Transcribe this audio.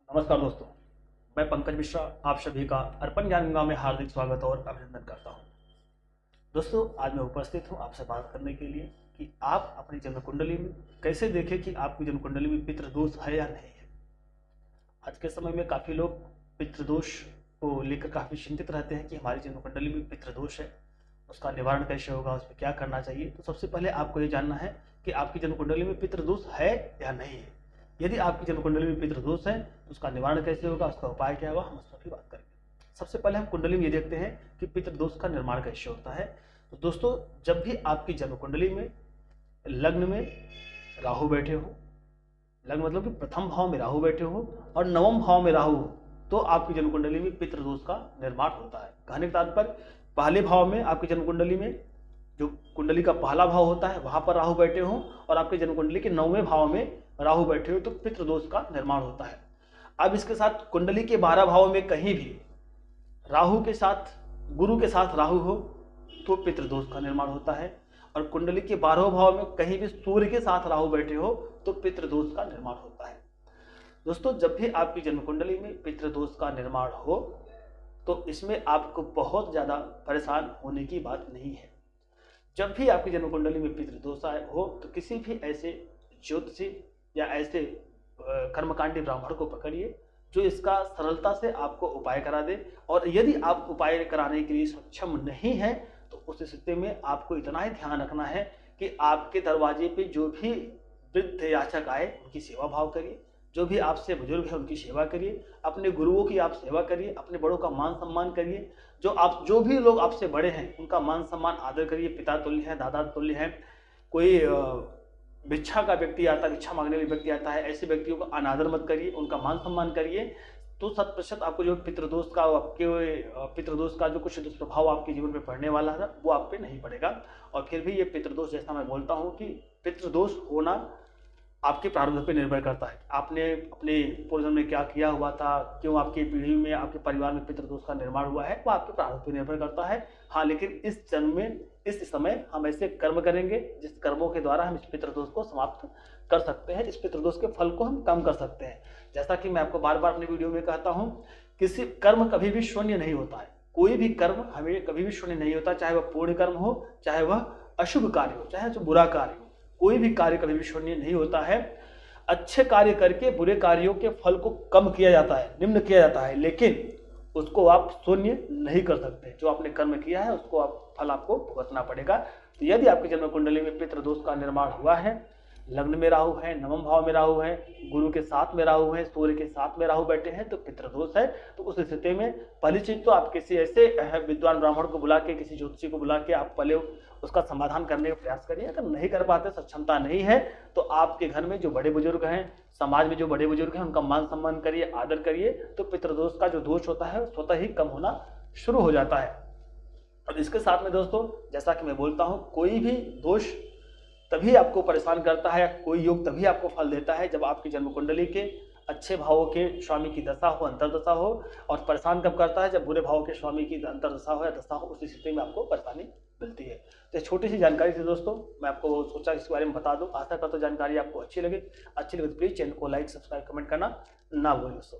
नमस्कार दोस्तों, मैं पंकज मिश्रा आप सभी का अर्पण ज्ञान गंगा में हार्दिक स्वागत और अभिनंदन करता हूं। दोस्तों, आज मैं उपस्थित हूं आपसे बात करने के लिए कि आप अपनी जन्म कुंडली में कैसे देखें कि आपकी जन्म कुंडली में पितृदोष है या नहीं है। आज के समय में काफ़ी लोग पितृदोष को लेकर काफ़ी चिंतित रहते हैं कि हमारी जन्म कुंडली में पितृदोष है, उसका निवारण कैसे होगा, उस पर क्या करना चाहिए। तो सबसे पहले आपको ये जानना है कि आपकी जन्म कुंडली में पितृदोष है या नहीं है। यदि आपकी जन्म कुंडली में पितृदोष है तो उसका निवारण कैसे होगा, उसका उपाय क्या होगा, हम उस पर भी बात करेंगे। सबसे पहले हम कुंडली में ये देखते हैं कि पितृदोष का निर्माण कैसे होता है। तो दोस्तों, जब भी आपकी जन्म कुंडली में लग्न में राहु बैठे हो, लग्न मतलब कि प्रथम भाव में राहु बैठे हो और नवम भाव में राहु हो, तो आपकी जन्म कुंडली में पितृदोष का निर्माण होता है। कहने का तात्पर्य, पहले भाव में आपकी जन्म कुंडली में जो कुंडली का पहला भाव होता है वहां पर राहु बैठे हो और आपकी जन्म कुंडली के 9वें भाव में राहु बैठे हो तो पितृदोष का निर्माण होता है। अब इसके साथ कुंडली के 12 भाव में कहीं भी राहु के साथ, गुरु के साथ राहु हो तो पितृदोष का निर्माण होता है, और कुंडली के 12वें भाव में कहीं भी सूर्य के साथ राहु बैठे हो तो पितृदोष का निर्माण होता है। दोस्तों, जब भी आपकी जन्म कुंडली में पितृदोष का निर्माण हो तो इसमें आपको बहुत ज्यादा परेशान होने की बात नहीं है। जब भी आपकी जन्म कुंडली में पितृदोष हो तो किसी भी ऐसे ज्योतिषी या ऐसे कर्मकांडी ब्राह्मण को पकड़िए जो इसका सरलता से आपको उपाय करा दे। और यदि आप उपाय कराने के लिए सक्षम नहीं है तो उस स्थिति में आपको इतना ही ध्यान रखना है कि आपके दरवाजे पे जो भी वृद्ध याचक आए उनकी सेवा भाव करिए, जो भी आपसे बुजुर्ग है उनकी सेवा करिए, अपने गुरुओं की आप सेवा करिए, अपने बड़ों का मान सम्मान करिए, जो भी लोग आपसे बड़े हैं उनका मान सम्मान आदर करिए। पिता तुल्य है, दादा तुल्य है। कोई भिक्षा का व्यक्ति आता है, भिक्षा मांगने वाले व्यक्ति आता है, ऐसे व्यक्तियों का अनादर मत करिए, उनका मान सम्मान करिए। तो 100% आपको जो पितृदोष का जो कुछ दुष्प्रभाव आपके जीवन में पड़ने वाला है वो आप पे नहीं पड़ेगा। और फिर भी ये पितृदोष, जैसा मैं बोलता हूँ कि पितृदोष होना आपके प्रारब्ध पे निर्भर करता है। आपने अपने पूर्वजन्म में क्या किया हुआ था, क्यों आपकी पीढ़ी में, आपके परिवार में पितृदोष का निर्माण हुआ है, वो आपके प्रारब्ध पे निर्भर करता है। हाँ, लेकिन इस जन्म में, इस समय हम ऐसे कर्म करेंगे जिस कर्मों के द्वारा हम इस पितृदोष को समाप्त कर सकते हैं, इस पितृदोष के फल को हम कम कर सकते हैं। जैसा कि मैं आपको बार बार अपनी वीडियो में कहता हूँ, किसी कर्म कभी भी शून्य नहीं होता है। कोई भी कर्म हमें कभी भी शून्य नहीं होता, चाहे वह पूर्ण कर्म हो, चाहे वह अशुभ कार्य हो, चाहे जो बुरा कार्य हो। कोई भी कार्य कभी भी शून्य नहीं होता है। अच्छे कार्य करके बुरे कार्यों के फल को कम किया जाता है, निम्न किया जाता है, लेकिन उसको आप शून्य नहीं कर सकते। जो आपने कर्म किया है उसको फल आपको भुगतना पड़ेगा। तो यदि आपकी जन्म कुंडली में पितृदोष का निर्माण हुआ है, लग्न में राहु है, नवम भाव में राहु है, गुरु के साथ में राहु है, सूर्य के साथ में राहु बैठे हैं तो पितृदोष है। तो उस स्थिति में पहली चीज तो आप किसी ऐसे विद्वान ब्राह्मण को बुला के, किसी ज्योतिषी को बुला के आप पहले उसका समाधान करने का प्रयास करिए। अगर नहीं कर पाते, सक्षमता नहीं है, तो आपके घर में जो बड़े बुजुर्ग हैं, समाज में जो बड़े बुजुर्ग हैं, उनका मान सम्मान करिए, आदर करिए, तो पितृदोष का जो दोष होता है स्वतः ही कम होना शुरू हो जाता है। और इसके साथ में दोस्तों, जैसा कि मैं बोलता हूँ, कोई भी दोष तभी आपको परेशान करता है, कोई योग तभी आपको फल देता है जब आपकी जन्म कुंडली के अच्छे भावों के स्वामी की दशा हो, अंतरदशा हो। और परेशान कब करता है, जब बुरे भाव के स्वामी की अंतरदशा हो या दशा हो, उस स्थिति में आपको परेशानी मिलती है। तो छोटी सी जानकारी थी दोस्तों, मैं आपको सोचा इसके बारे में बता दूं। आशा करता हूं जानकारी आपको अच्छी लगे तो प्लीज चैनल को लाइक, सब्सक्राइब, कमेंट करना ना भूलें दोस्तों।